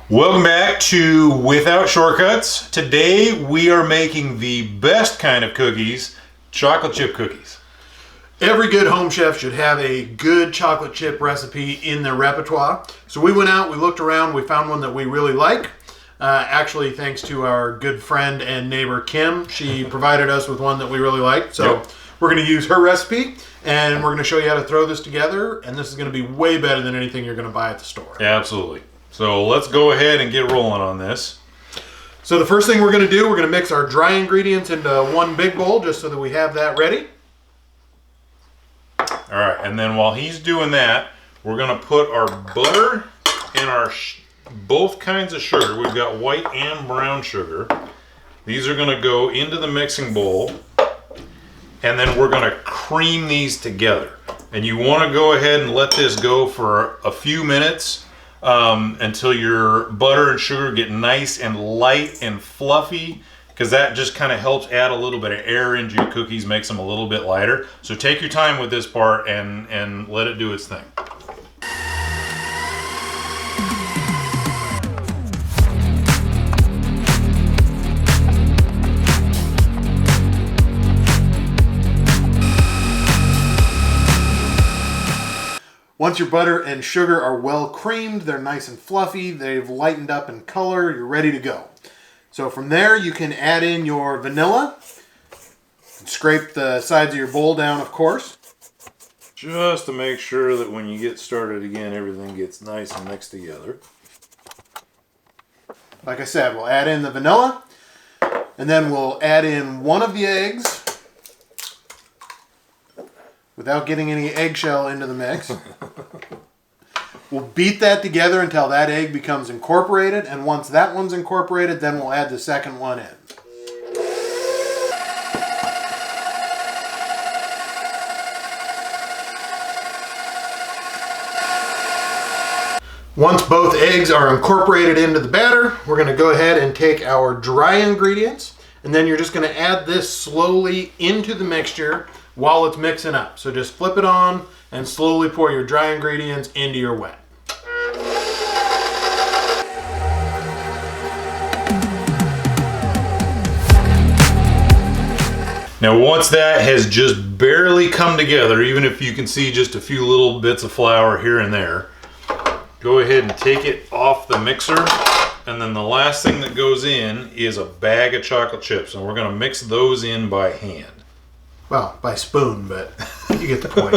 Welcome back to Without Shortcuts. Today we are making the best kind of cookies, chocolate chip cookies. Every good home chef should have a good chocolate chip recipe in their repertoire. So we went out, we looked around, we found one that we really like. Actually, thanks to our good friend and neighbor Kim, she provided us with one that we really liked. So we're going to use her recipe and we're going to show you how to throw this together. And this is going to be way better than anything you're going to buy at the store. Absolutely. So let's go ahead and get rolling on this. So the first thing we're going to do, we're going to mix our dry ingredients into one big bowl just so that we have that ready. All right, and then while he's doing that, we're going to put our butter and our both kinds of sugar. We've got white and brown sugar. These are going to go into the mixing bowl, and then we're going to cream these together. And you want to go ahead and let this go for a few minutes until your butter and sugar get nice and light and fluffy, because that just kind of helps add a little bit of air into your cookies, makes them a little bit lighter. So take your time with this part and let it do its thing. Once your butter and sugar are well creamed, they're nice and fluffy, they've lightened up in color, you're ready to go. So from there, you can add in your vanilla. Scrape the sides of your bowl down, of course. Just to make sure that when you get started again, everything gets nice and mixed together. Like I said, we'll add in the vanilla, and then we'll add in one of the eggs without getting any eggshell into the mix. We'll beat that together until that egg becomes incorporated, and once that one's incorporated, then we'll add the second one in. Once both eggs are incorporated into the batter, we're going to go ahead and take our dry ingredients, and then you're just going to add this slowly into the mixture while it's mixing up. So just flip it on and slowly pour your dry ingredients into your wet. Now once that has just barely come together, even if you can see just a few little bits of flour here and there, go ahead and take it off the mixer, and then the last thing that goes in is a bag of chocolate chips, and we're going to mix those in by hand. Well, by spoon, but you get the point.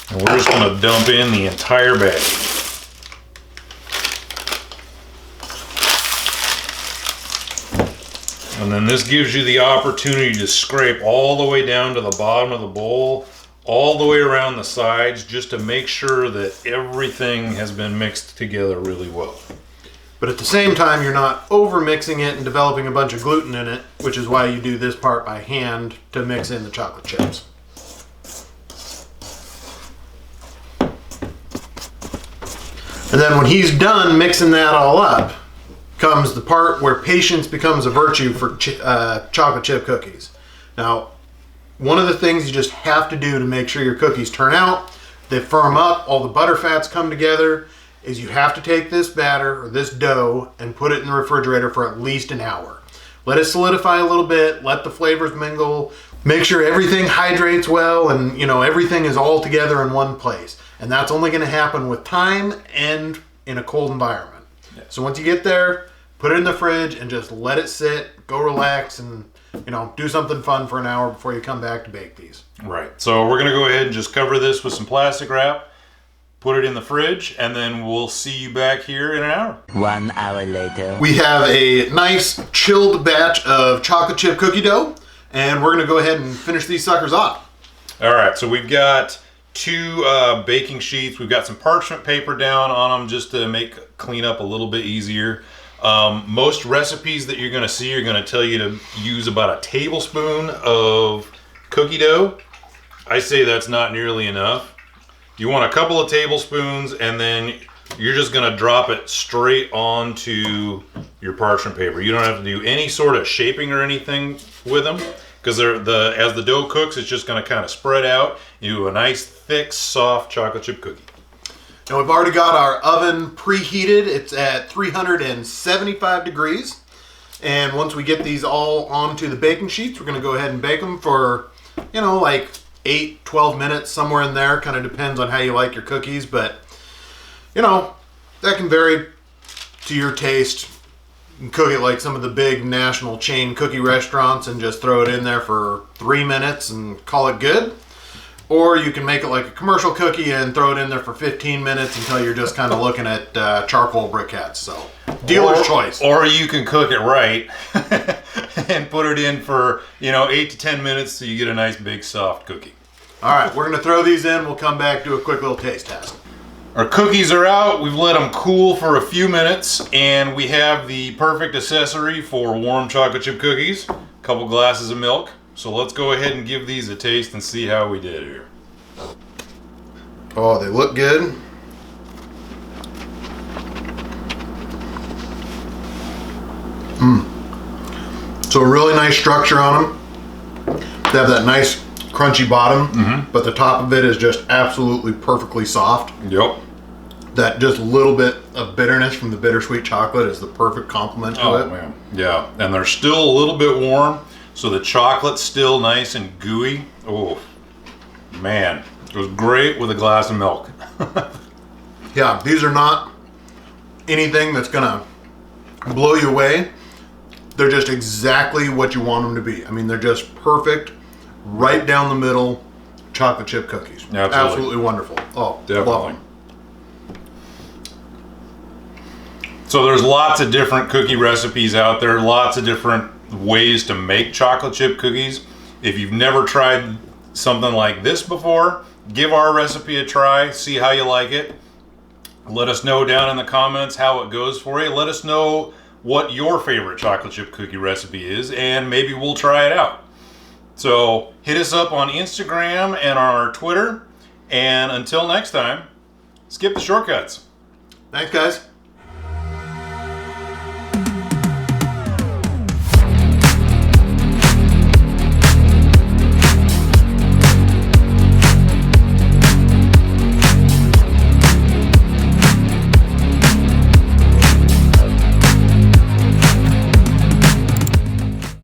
And we're just going to dump in the entire bag. And then this gives you the opportunity to scrape all the way down to the bottom of the bowl, all the way around the sides, just to make sure that everything has been mixed together really well. But at the same time, you're not over mixing it and developing a bunch of gluten in it, which is why you do this part by hand to mix in the chocolate chips. And then when he's done mixing that all up, comes the part where patience becomes a virtue for chocolate chip cookies. Now, one of the things you just have to do to make sure your cookies turn out, they firm up, all the butter fats come together, is you have to take this batter or this dough and put it in the refrigerator for at least an hour. Let it solidify a little bit, let the flavors mingle, make sure everything hydrates well, and everything is all together in one place. And that's only going to happen with time and in a cold environment. Yeah. So once you get there, put it in the fridge and just let it sit, go relax, and do something fun for an hour before you come back to bake these. Right. So we're going to go ahead and just cover this with some plastic wrap, put it in the fridge, and then we'll see you back here in an hour. 1 hour later. We have a nice chilled batch of chocolate chip cookie dough, and we're going to go ahead and finish these suckers off. All right, so we've got two baking sheets. We've got some parchment paper down on them just to make clean up a little bit easier. Most recipes that you're going to see are going to tell you to use about a tablespoon of cookie dough. I say that's not nearly enough. You want a couple of tablespoons, and then you're just going to drop it straight onto your parchment paper. You don't have to do any sort of shaping or anything with them, because as the dough cooks, it's just going to kind of spread out. You do a nice, thick, soft chocolate chip cookie. And we've already got our oven preheated. It's at 375 degrees. And once we get these all onto the baking sheets, we're going to go ahead and bake them for, like 8, 12 minutes, somewhere in there. Kind of depends on how you like your cookies. But, that can vary to your taste. You can cook it like some of the big national chain cookie restaurants and just throw it in there for 3 minutes and call it good. Or you can make it like a commercial cookie and throw it in there for 15 minutes until you're just kind of looking at charcoal briquettes. So, dealer's choice. Or you can cook it right and put it in for, 8 to 10 minutes so you get a nice big soft cookie. All right, we're going to throw these in. We'll come back, do a quick little taste test. Our cookies are out. We've let them cool for a few minutes, and we have the perfect accessory for warm chocolate chip cookies. A couple glasses of milk. So let's go ahead and give these a taste and see how we did here. Oh, they look good. So a really nice structure on them. They have that nice crunchy bottom, but the top of it is just absolutely perfectly soft. Yep. That just little bit of bitterness from the bittersweet chocolate is the perfect complement to it. Oh man, yeah. And they're still a little bit warm. So the chocolate's still nice and gooey. Oh, man. It was great with a glass of milk. Yeah, these are not anything that's going to blow you away. They're just exactly what you want them to be. I mean, they're just perfect, right down the middle chocolate chip cookies. Absolutely wonderful. Oh, definitely. Love them. So there's lots of different cookie recipes out there, lots of different ways to make chocolate chip cookies. If you've never tried something like this before, give our recipe a try, see how you like it. Let us know down in the comments how it goes for you. Let us know what your favorite chocolate chip cookie recipe is, and maybe we'll try it out. So hit us up on Instagram and our Twitter, and until next time, skip the shortcuts. Thanks, guys.